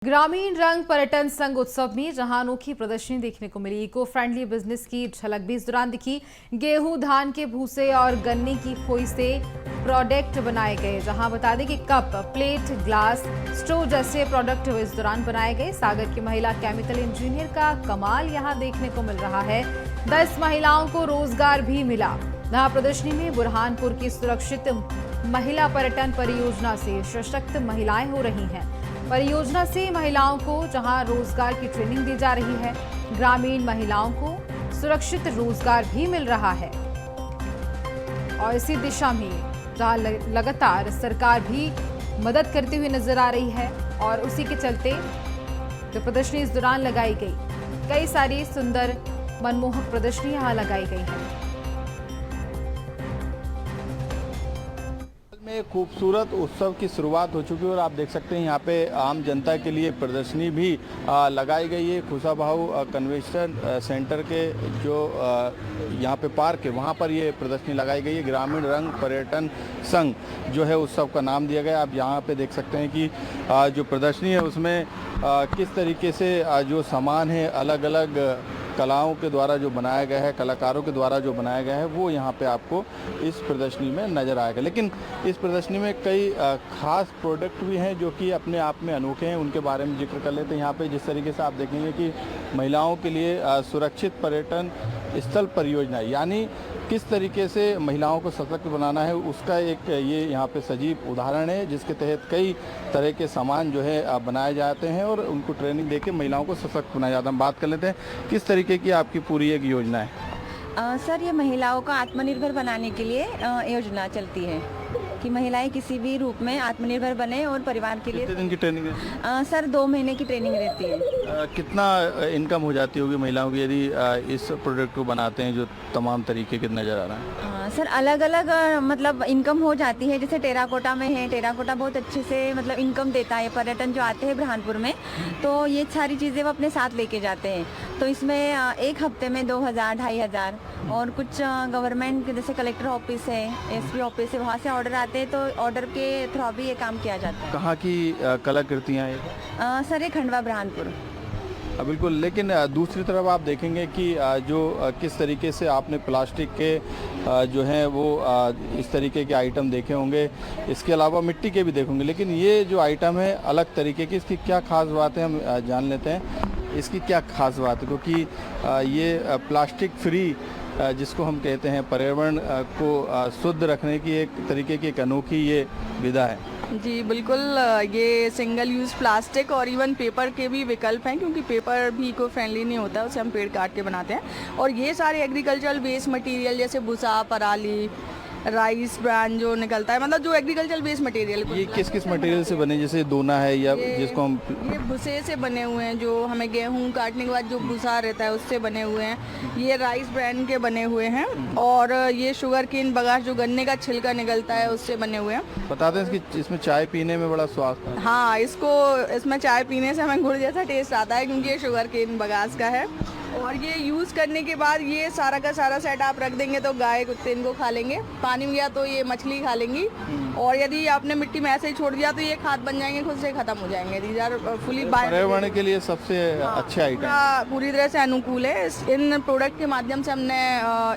ग्रामीण रंग पर्यटन संघ उत्सव में जहां अनोखी प्रदर्शनी देखने को मिली। इको फ्रेंडली बिजनेस की झलक भी इस दौरान दिखी। गेहूं, धान के भूसे और गन्ने की खोई से प्रोडक्ट बनाए गए। जहां बता दें कि कप, प्लेट, ग्लास, स्ट्रो जैसे प्रोडक्ट इस दौरान बनाए गए। सागर की महिला केमिकल इंजीनियर का कमाल यहां देखने को मिल रहा है। 10 महिलाओं को रोजगार भी मिला। जहां प्रदर्शनी में बुरहानपुर की सुरक्षित महिला पर्यटन परियोजना से सशक्त महिलाएं हो रही हैं। परियोजना से महिलाओं को जहां रोजगार की ट्रेनिंग दी जा रही है, ग्रामीण महिलाओं को सुरक्षित रोजगार भी मिल रहा है। और इसी दिशा में जहां लगातार सरकार भी मदद करती हुई नजर आ रही है और उसी के चलते जो प्रदर्शनी इस दौरान लगाई गई, कई सारी सुंदर मनमोहक प्रदर्शनी यहां लगाई गई है। में खूबसूरत उत्सव की शुरुआत हो चुकी है और आप देख सकते हैं यहाँ पे आम जनता के लिए प्रदर्शनी भी लगाई गई है। खुशाबहू कन्वेंशन सेंटर के जो यहाँ पे पार्क है वहाँ पर ये प्रदर्शनी लगाई गई है। ग्रामीण रंग पर्यटन संघ जो है उत्सव का नाम दिया गया। आप यहाँ पे देख सकते हैं कि जो प्रदर्शनी है उसमें किस तरीके से जो सामान है अलग अलग कलाओं के द्वारा जो बनाया गया है, कलाकारों के द्वारा जो बनाया गया है, वो यहाँ पे आपको इस प्रदर्शनी में नज़र आएगा। लेकिन इस प्रदर्शनी में कई खास प्रोडक्ट भी हैं जो कि अपने आप में अनोखे हैं। उनके बारे में जिक्र कर लेते हैं। यहाँ पे जिस तरीके से आप देखेंगे कि महिलाओं के लिए सुरक्षित पर्यटन स्थल परियोजना, यानी किस तरीके से महिलाओं को सशक्त बनाना है, उसका एक ये यहाँ पे सजीव उदाहरण है, जिसके तहत कई तरह के सामान जो है बनाए जाते हैं और उनको ट्रेनिंग देके महिलाओं को सशक्त बनाया जाता है। हम बात कर लेते हैं किस तरीके की आपकी पूरी एक योजना है। सर, ये महिलाओं को आत्मनिर्भर बनाने के लिए योजना चलती है कि महिलाएं किसी भी रूप में आत्मनिर्भर बने और परिवार के लिए। कितने दिन की ट्रेनिंग है? सर, 2 महीने की ट्रेनिंग रहती है। कितना इनकम हो जाती होगी महिलाओं की यदि इस प्रोडक्ट को बनाते हैं जो तमाम तरीके के नज़र आ रहा है? सर, अलग अलग मतलब इनकम हो जाती है। जैसे टेराकोटा में है, टेराकोटा बहुत अच्छे से मतलब इनकम देता है। पर्यटन जो आते हैं बुरहानपुर में, तो ये सारी चीज़ें वो अपने साथ लेके जाते हैं। तो इसमें एक हफ्ते में 2000, 2500 और कुछ गवर्नमेंट के जैसे कलेक्टर ऑफिस है, एसपी ऑफिस है, वहाँ से ऑर्डर आते हैं, तो ऑर्डर के थ्रू भी ये काम किया जाता है। कहाँ की कलाकृतियाँ हैं? सर, ये खंडवा बुरहानपुर। बिल्कुल। लेकिन दूसरी तरफ आप देखेंगे कि जो किस तरीके से आपने प्लास्टिक के जो हैं वो इस तरीके के आइटम देखे होंगे, इसके अलावा मिट्टी के भी देखेंगे। लेकिन ये जो आइटम है अलग तरीके की, इसकी क्या खास बात है हम जान लेते हैं। इसकी क्या खास बात है, क्योंकि ये प्लास्टिक फ्री जिसको हम कहते हैं पर्यावरण को शुद्ध रखने की एक तरीके की एक अनोखी ये विधा है। जी बिल्कुल। ये सिंगल यूज़ प्लास्टिक और इवन पेपर के भी विकल्प हैं, क्योंकि पेपर भी इको फ्रेंडली नहीं होता, उसे हम पेड़ काट के बनाते हैं। और ये सारे एग्रीकल्चरल वेस्ट मटेरियल जैसे भूसा, पराली, राइस ब्रांड जो निकलता है, मतलब जो एग्रीकल्चरल वेस्ट मटेरियल। ये किस किस मटेरियल से बने, जैसे दोना है या जिसको हम? ये भूसे से बने हुए हैं, जो हमें गेहूं काटने के बाद जो भूसा रहता है उससे बने हुए हैं। ये राइस ब्रांड के बने हुए हैं। और ये शुगर केन बगास जो गन्ने का छिलका निकलता है उससे बने हुए हैं। बताते हैं कि इसमें चाय पीने में बड़ा स्वाद है। हाँ, इसमें चाय पीने से हमें गुड़ जैसा टेस्ट आता है, क्योंकि ये शुगर केन बगास का है। और ये यूज़ करने के बाद ये सारा का सारा सेट आप रख देंगे तो गाय कुत्ते इनको खा लेंगे। पानी में गया तो ये मछली खा लेंगी। और यदि आपने मिट्टी में ऐसे ही छोड़ दिया तो ये खाद बन जाएंगे, खुद से खत्म हो जाएंगे। दीज आर फुली पर्यावरण के लिए सबसे अच्छे आइटम, पूरी तरह से अनुकूल है। इन प्रोडक्ट के माध्यम से हमने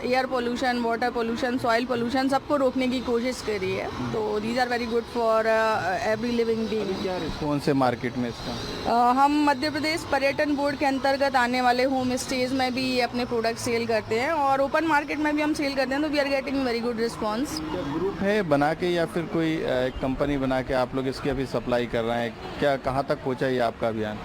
air pollution, water pollution, soil pollution सबको रोकने की कोशिश करी है। तो these are very good for every living being. क्या रिस्पॉन्स है मार्केट में इसका? हम मध्य प्रदेश पर्यटन बोर्ड के अंतर्गत आने वाले होम स्टेज में भी अपने प्रोडक्ट सेल करते हैं और ओपन मार्केट में भी हम सेल करते हैं। तो we are getting very good response. Group है बना के या फिर कोई कंपनी बना के आप लोग इसकी अभी सप्लाई कर रहे हैं? क्या कहाँ तक पहुँचा ये आपका अभियान?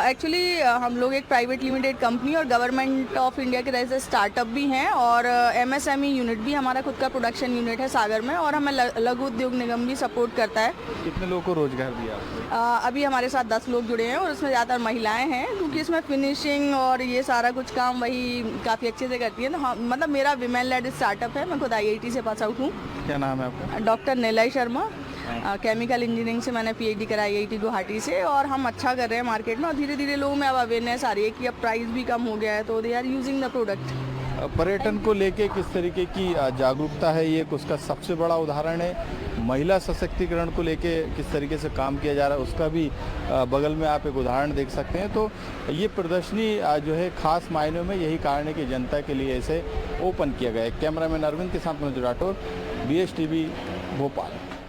एक्चुअली हम लोग एक प्राइवेट लिमिटेड कंपनी और गवर्नमेंट ऑफ इंडिया के तरह से स्टार्टअप भी हैं। और MSME यूनिट भी हमारा खुद का प्रोडक्शन यूनिट है सागर में। और हमें लघु उद्योग निगम भी सपोर्ट करता है। कितने लोगों को रोजगार दिया? अभी हमारे साथ 10 लोग जुड़े हैं और उसमें ज़्यादातर महिलाएं हैं, क्योंकि इसमें फिनिशिंग और ये सारा कुछ काम वही काफ़ी अच्छे से करती हैं। तो हाँ, मतलब मेरा विमेन लेड स्टार्टअप है। मैं खुद IIT से पास आउट हूँ। क्या नाम है आपका? डॉक्टर निलय शर्मा। केमिकल इंजीनियरिंग से मैंने PhD कराई IIT गुवाहाटी से। और हम अच्छा कर रहे हैं मार्केट में और धीरे धीरे लोगों में अब अवेयरनेस आ रही है कि अब प्राइस भी कम हो गया है, तो they are using the product. पर्यटन को लेके किस तरीके की जागरूकता है, ये उसका सबसे बड़ा उदाहरण है। महिला सशक्तिकरण को लेके किस तरीके से काम किया जा रहा है उसका भी बगल में आप एक उदाहरण देख सकते हैं। तो ये प्रदर्शनी जो है खास मायनों में यही कारण है कि जनता के लिए इसे ओपन किया गया है। कैमरामैन अरविंद के साथ मनोज राठौर, BSTV भोपाल।